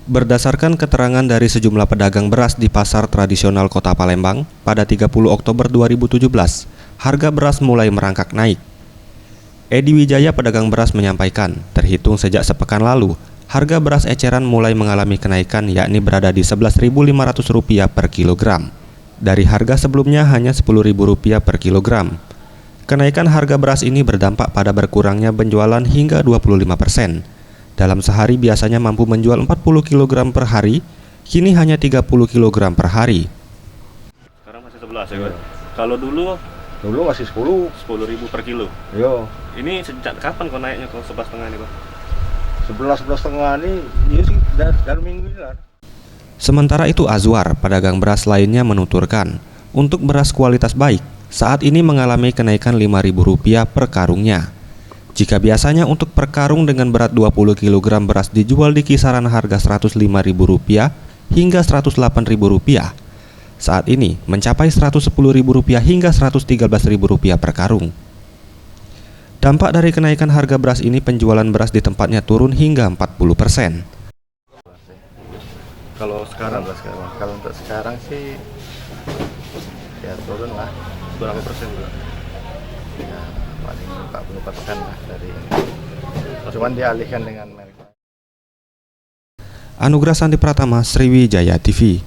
Berdasarkan keterangan dari sejumlah pedagang beras di pasar tradisional Kota Palembang, pada 30 Oktober 2017, harga beras mulai merangkak naik. Edi Wijaya, pedagang beras, menyampaikan, terhitung sejak sepekan lalu, harga beras eceran mulai mengalami kenaikan, yakni berada di Rp11.500 per kilogram. Dari harga sebelumnya hanya Rp10.000 per kilogram. Kenaikan harga beras ini berdampak pada berkurangnya penjualan hingga 25%. Dalam sehari biasanya mampu menjual 40 kg per hari, kini hanya 30 kg per hari. Sekarang masih 11 ya, Kalau dulu masih 10.000 per kilo. Iya. Ini sejak kapan kok naiknya ke 11,5 ini, Pak? 11,5 ini ya sih dari minggu ini lah. Sementara itu Azwar, pedagang beras lainnya, menuturkan, untuk beras kualitas baik, saat ini mengalami kenaikan Rp5.000 per karungnya. Jika biasanya untuk per karung dengan berat 20 kg beras dijual di kisaran harga Rp105.000 hingga Rp108.000, saat ini mencapai Rp110.000 hingga Rp113.000 per karung. Dampak dari kenaikan harga beras ini, penjualan beras di tempatnya turun hingga 40%. Kalau sekarang Kalau untuk sekarang sih ya turun lah. berapa persen, Pak? Ya paling 40% lah dari ini. Cuman dialihkan dengan merek. Anugrah Santi Pratama, Sriwijaya TV.